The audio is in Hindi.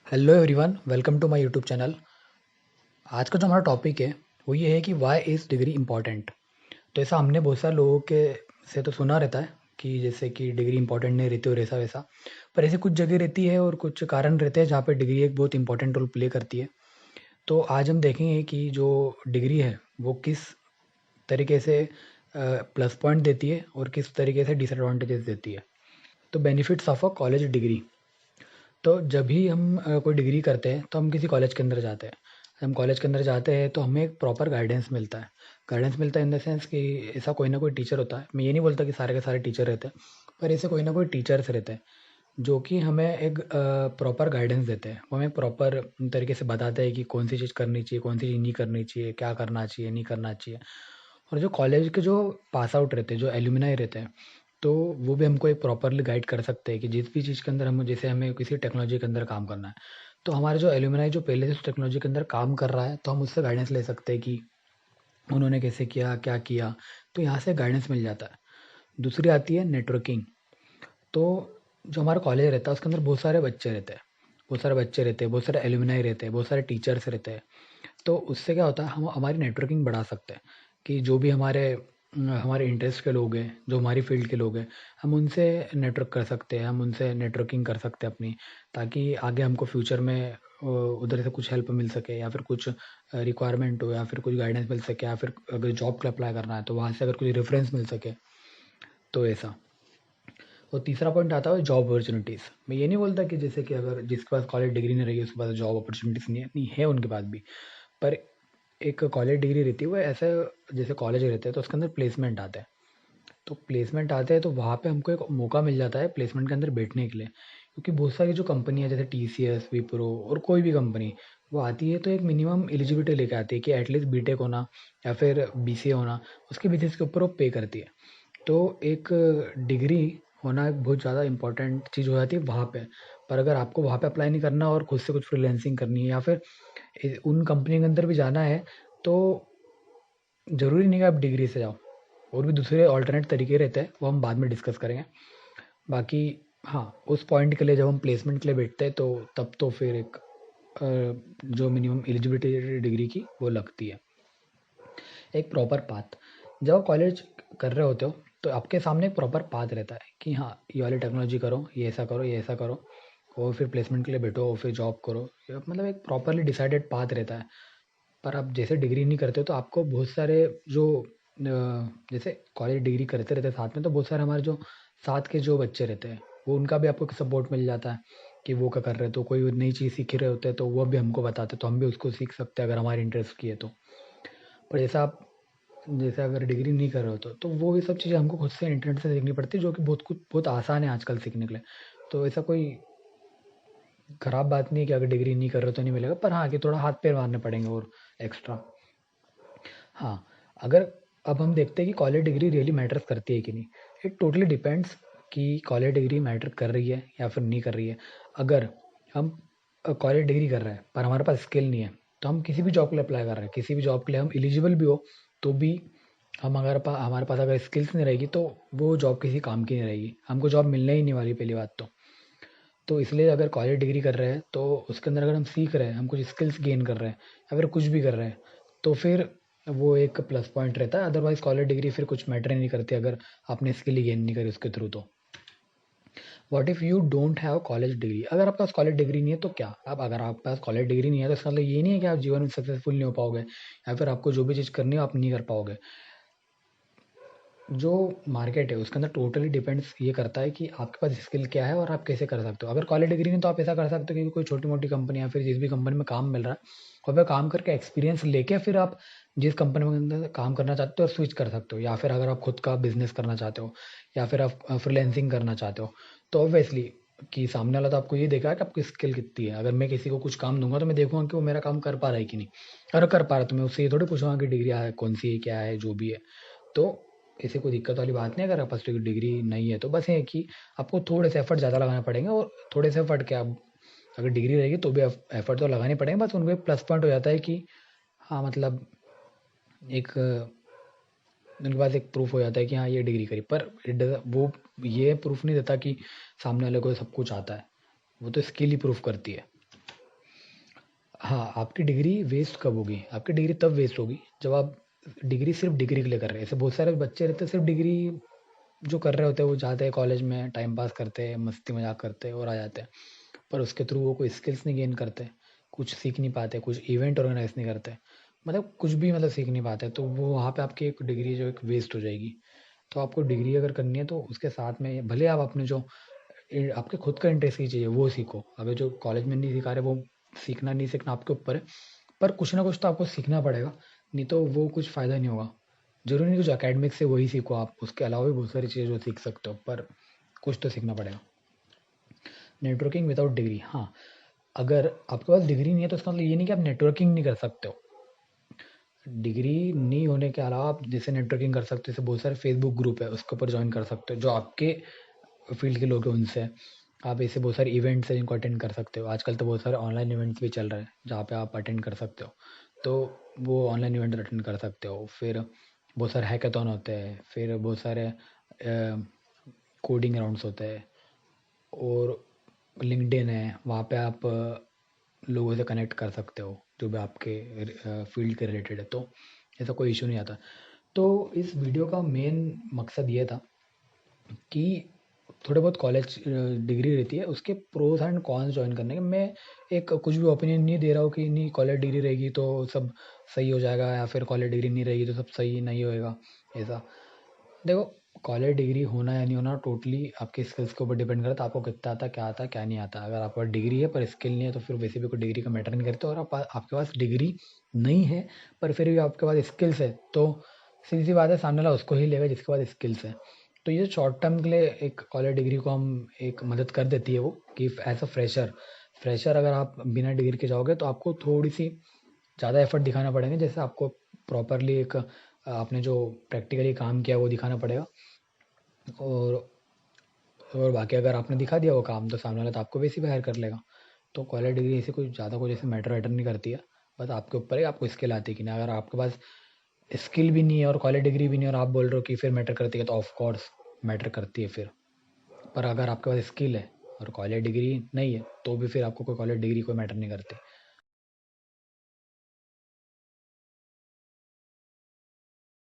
Hello everyone, welcome to my YouTube channel. आज का जो हमारा टॉपिक है वो ये है कि व्हाई इज़ डिग्री इम्पॉर्टेंट। तो ऐसा हमने बहुत सारे लोगों के से तो सुना रहता है कि जैसे कि डिग्री इम्पॉर्टेंट नहीं रहती और ऐसा वैसा। पर ऐसी कुछ जगह रहती है और कुछ कारण रहते हैं जहाँ पे डिग्री एक बहुत इंपॉर्टेंट रोल प्ले करती है। तो आज हम देखेंगे कि जो डिग्री है वो किस तरीके से प्लस पॉइंट देती है और किस तरीके से डिसएडवांटेजेस देती है। तो benefits of a college degree. तो जब भी हम कोई डिग्री करते हैं तो हम किसी कॉलेज के अंदर जाते हैं। हम कॉलेज के अंदर जाते हैं तो हमें एक प्रॉपर गाइडेंस मिलता है। गाइडेंस मिलता है इन द सेंस कि ऐसा कोई ना कोई टीचर होता है। मैं ये नहीं बोलता कि सारे के सारे टीचर रहते हैं, पर ऐसे कोई ना कोई टीचर्स रहते हैं जो कि हमें एक प्रॉपर गाइडेंस देते हैं। वो हमें प्रॉपर तरीके से बताते हैं कि कौन सी चीज़ करनी चाहिए, कौन सी चीज़ नहीं करनी चाहिए, क्या करना चाहिए, नहीं करना चाहिए। और जो कॉलेज के जो पास आउट रहते हैं, जो एलुमनाई रहते हैं, तो वो भी हमको एक प्रॉपरली गाइड कर सकते हैं कि जिस भी चीज़ के अंदर हम जैसे हमें किसी टेक्नोलॉजी के अंदर काम करना है, तो हमारे जो एलुमनाई जो पहले से उस टेक्नोलॉजी के अंदर काम कर रहा है, तो हम उससे गाइडेंस ले सकते हैं कि उन्होंने कैसे किया, क्या किया। तो यहाँ से गाइडेंस मिल जाता है। दूसरी आती है नेटवर्किंग। तो जो हमारा कॉलेज रहता है उसके अंदर बहुत सारे बच्चे रहते हैं, बहुत सारे बच्चे रहते हैं, बहुत सारे एलुमनाई रहते हैं, बहुत सारे टीचर्स रहते हैं। तो उससे क्या होता है, हम हमारी नेटवर्किंग बढ़ा सकते हैं कि जो भी हमारे इंटरेस्ट के लोग हैं, जो हमारी फील्ड के लोग हैं, हम उनसे नेटवर्क कर सकते हैं, हम उनसे नेटवर्किंग कर सकते हैं अपनी, ताकि आगे हमको फ्यूचर में उधर से कुछ हेल्प मिल सके, या फिर कुछ रिक्वायरमेंट हो, या फिर कुछ गाइडेंस मिल सके, या फिर अगर जॉब के अप्लाई करना है तो वहाँ से अगर कुछ रेफरेंस मिल सके। तो ऐसा। और तीसरा पॉइंट आता है जॉब अपॉर्चुनिटीज़। मैं ये नहीं बोलता कि जैसे कि अगर जिसके पास कॉलेज डिग्री नहीं रही है उसके पास जॉब अपॉर्चुनिटीज़ नहीं है उनके पास भी। पर एक कॉलेज डिग्री रहती है वो ऐसे, जैसे कॉलेज रहते हैं तो उसके अंदर प्लेसमेंट आते हैं। तो प्लेसमेंट आते हैं तो वहाँ पे हमको एक मौका मिल जाता है प्लेसमेंट के अंदर बैठने के लिए, क्योंकि बहुत सारी जो कंपनियाँ जैसे TCS, विप्रो और कोई भी कंपनी वो आती है तो एक मिनिमम एलिजिबिलिटी लेके आती है कि एटलीस्ट बीटेक होना या फिर BCA होना। उसके बेसिस के ऊपर वो पे करती है। तो एक डिग्री होना एक बहुत ज़्यादा इम्पोर्टेंट चीज़ हो जाती है वहाँ पे। पर अगर आपको वहाँ पे अप्लाई नहीं करना और खुद से कुछ फ्रीलांसिंग करनी है, या फिर उन कंपनी के अंदर भी जाना है, तो ज़रूरी नहीं कि आप डिग्री से जाओ। और भी दूसरे ऑल्टरनेट तरीके रहते हैं, वो हम बाद में डिस्कस करेंगे। बाकी हाँ, उस पॉइंट के लिए जब हम प्लेसमेंट के लिए बैठते हैं तो तब तो फिर एक जो मिनिमम एलिजिबिलिटी डिग्री की वो लगती है। एक प्रॉपर पाथ। जब आप कॉलेज कर रहे होते हो तो आपके सामने एक प्रॉपर पाथ रहता है कि हाँ, ये वाली टेक्नोलॉजी करो, ये ऐसा करो, ये ऐसा करो, और फिर प्लेसमेंट के लिए बैठो और फिर जॉब करो। मतलब एक प्रॉपरली डिसाइडेड पाथ रहता है। पर आप जैसे डिग्री नहीं करते हो तो आपको बहुत सारे जो जैसे कॉलेज डिग्री करते रहते हैं साथ में, तो बहुत सारे हमारे जो साथ के जो बच्चे रहते हैं वो उनका भी आपको सपोर्ट मिल जाता है कि वो क्या कर रहे हैं, तो कोई नई चीज़ सीख रहे होते हैं तो वो भी हमको बताते हैं, तो हम भी उसको सीख सकते हैं अगर हमारे इंटरेस्ट की है तो। पर जैसा आप जैसे अगर डिग्री नहीं कर रहे हो तो वो ये सब चीज़ें हमको खुद से इंटरनेट से सीखनी पड़ती है, जो कि बहुत आसान है आजकल सीखने के लिए। तो ऐसा कोई खराब बात नहीं है कि अगर डिग्री नहीं कर रहे हो तो नहीं मिलेगा, पर हाँ कि थोड़ा हाथ पैर मारने पड़ेंगे और एक्स्ट्रा। हाँ, अगर अब हम देखते हैं कि कॉलेज डिग्री रियली मैटर्स करती है कि नहीं। इट टोटली डिपेंड्स कि कॉलेज डिग्री मैटर कर रही है या फिर नहीं कर रही है। अगर हम कॉलेज डिग्री कर रहे हैं पर हमारे पास स्किल नहीं है, तो हम किसी भी जॉब के लिए अप्लाई कर रहे हैं, किसी भी जॉब के लिए हम एलिजिबल भी हो, तो भी हम अगर हमारे पास अगर स्किल्स नहीं रहेगी तो वो जॉब किसी काम की नहीं रहेगी, हमको जॉब मिलने ही नहीं वाली पहली बात तो इसलिए अगर कॉलेज डिग्री कर रहे हैं तो उसके अंदर अगर हम सीख रहे हैं, हम कुछ स्किल्स गेन कर रहे हैं या फिर कुछ भी कर रहे हैं, तो फिर वो एक प्लस पॉइंट रहता है। अदरवाइज कॉलेज डिग्री फिर कुछ मैटर ही नहीं करती अगर आपने स्किल ही गेन नहीं करी उसके थ्रू तो। What if you don't have college degree. अगर आपके पास कॉलेज डिग्री नहीं है तो क्या, अब अगर आपके पास कॉलेज डिग्री नहीं है तो इसका मतलब ये नहीं है कि आप जीवन में सक्सेसफुल नहीं हो पाओगे, या फिर आपको जो भी चीज़ करनी है आप नहीं कर पाओगे। जो मार्केट है उसके अंदर टोटली डिपेंड्स ये करता है कि आपके पास स्किल क्या है और आप कैसे कर सकते हो। अगर कॉलेज डिग्री नहीं तो आप ऐसा कर सकते हो कि कोई छोटी मोटी कंपनी या फिर जिस भी कंपनी में काम मिल रहा है, और वह काम करके एक्सपीरियंस लेके फिर आप जिस कंपनी में अंदर काम करना चाहते हो स्विच कर सकते हो। या फिर अगर आप खुद का बिजनेस करना चाहते हो, या फिर आप फ्रीलैंसिंग करना चाहते हो, तो ऑब्वियसली कि सामने वाला तो आपको ये देखा है कि आपकी स्किल कितनी है। अगर मैं किसी को कुछ काम दूंगा तो मैं देखूंगा कि वो मेरा काम कर पा रहा है कि नहीं। अगर कर पा रहा है तो मैं उससे ये थोड़ी पूछूंगा कि डिग्री कौन सी है, क्या है, जो भी है। तो ऐसी कोई दिक्कत वाली बात नहीं है। अगर आपके पास डिग्री नहीं है तो बस ये है कि आपको थोड़े से एफर्ट ज़्यादा लगाने पड़ेंगे, और थोड़े से एफर्ट क्या, अगर डिग्री रहेगी तो भी एफर्ट तो लगाने पड़ेंगे, बस उनको एक प्लस पॉइंट हो जाता है कि हाँ मतलब एक उनके पास एक प्रूफ हो जाता है कि हाँ ये डिग्री करी। पर वो ये प्रूफ नहीं देता कि सामने वाले को सब कुछ आता है। वो तो स्किल ही प्रूफ करती है। हाँ, आपकी डिग्री वेस्ट कब होगी? आपकी डिग्री तब वेस्ट होगी जब आप डिग्री सिर्फ़ डिग्री के लिए कर रहे हैं। ऐसे बहुत सारे बच्चे रहते हैं सिर्फ़ डिग्री जो कर रहे होते हैं, वो जाते हैं कॉलेज में, टाइम पास करते हैं, मस्ती मज़ाक करते हैं और आ जाते हैं। पर उसके थ्रू वो कोई स्किल्स नहीं गेन करते, कुछ सीख नहीं पाते, कुछ इवेंट ऑर्गेनाइज़ नहीं करते, मतलब कुछ भी मतलब सीख नहीं पाते, तो वो वहाँ पे आपकी एक डिग्री जो एक वेस्ट हो जाएगी। तो आपको डिग्री अगर करनी है तो उसके साथ में भले आप अपने जो आपके खुद का इंटरेस्ट की चाहिए वो सीखो। अगर जो कॉलेज में नहीं सिखा रहे वो सीखना नहीं सीखना आपके ऊपर है, पर कुछ ना कुछ तो आपको सीखना पड़ेगा, नहीं तो वो कुछ फ़ायदा नहीं होगा। ज़रूरी नहीं कुछ एकेडमिक से वही सीखो आप, उसके अलावा भी बहुत सारी चीज़ें जो सीख सकते हो, पर कुछ तो सीखना पड़ेगा। नेटवर्किंग विदाउट डिग्री, हाँ, अगर आपके पास डिग्री नहीं है तो इसका मतलब ये नहीं कि आप नेटवर्किंग नहीं कर सकते हो। डिग्री नहीं होने के अलावा आप जैसे नेटवर्किंग कर सकते हो, जैसे बहुत सारे फेसबुक ग्रुप है उसके ऊपर ज्वाइन कर सकते हो जो आपके फील्ड के लोग हैं उनसे। आप ऐसे बहुत सारे इवेंट्स हैं जिनको अटेंड कर सकते हो। आजकल तो बहुत सारे ऑनलाइन इवेंट्स भी चल रहे हैं जहाँ पे आप अटेंड कर सकते हो, तो वो ऑनलाइन इवेंट अटेंड कर सकते हो। फिर बहुत सारे हैकाथॉन होते हैं, फिर बहुत सारे कोडिंग राउंड्स होते हैं, और लिंक्डइन है, वहाँ पे आप लोगों से कनेक्ट कर सकते हो जो भी आपके फील्ड के रिलेटेड है, तो ऐसा कोई इशू नहीं आता। तो इस वीडियो का मेन मकसद ये था कि थोड़े बहुत कॉलेज डिग्री रहती है उसके प्रोज एंड कॉन्स जॉइन करने के। मैं एक कुछ भी ओपिनियन नहीं दे रहा हूँ कि नहीं कॉलेज डिग्री रहेगी तो सब सही हो जाएगा, या फिर कॉलेज डिग्री नहीं रहेगी तो सब सही नहीं होएगा, ऐसा। देखो, कॉलेज डिग्री होना या नहीं होना टोटली आपके स्किल्स के ऊपर डिपेंड करता है, आपको कितना आता क्या क्या नहीं आता। अगर आपके पास डिग्री है पर स्किल नहीं है तो फिर वैसे भी कोई डिग्री का मैटर नहीं करता। और आपके पास डिग्री नहीं है पर फिर भी आपके पास स्किल्स है, तो सीधी सी बात है, सामने वाला उसको ही लेगा जिसके पास स्किल्स है। तो ये शॉर्ट टर्म के लिए एक कॉलेज डिग्री को हम एक मदद कर देती है वो, कि एज अ फ्रेशर फ्रेशर अगर आप बिना डिग्री के जाओगे तो आपको थोड़ी सी ज़्यादा एफर्ट दिखाना पड़ेंगे, जैसे आपको प्रॉपरली एक आपने जो प्रैक्टिकली काम किया वो दिखाना पड़ेगा। और बाकी अगर आपने दिखा दिया वो काम तो सामने वाला तो आपको वैसे ही हायर कर लेगा। तो कॉलेज डिग्री ऐसे कोई ज़्यादा कुछ ऐसे मैटर वैटर नहीं करती है, बस आपके ऊपर है आपको स्किल आती है कि नहीं। अगर आपके पास स्किल भी नहीं है और कॉलेज डिग्री भी नहीं है और आप बोल रहे हो कि फिर मैटर करती है, तो ऑफ कोर्स मैटर करती है फिर। पर अगर आपके पास स्किल है और कॉलेज डिग्री नहीं है तो भी फिर आपको कोई कॉलेज डिग्री कोई मैटर नहीं करती।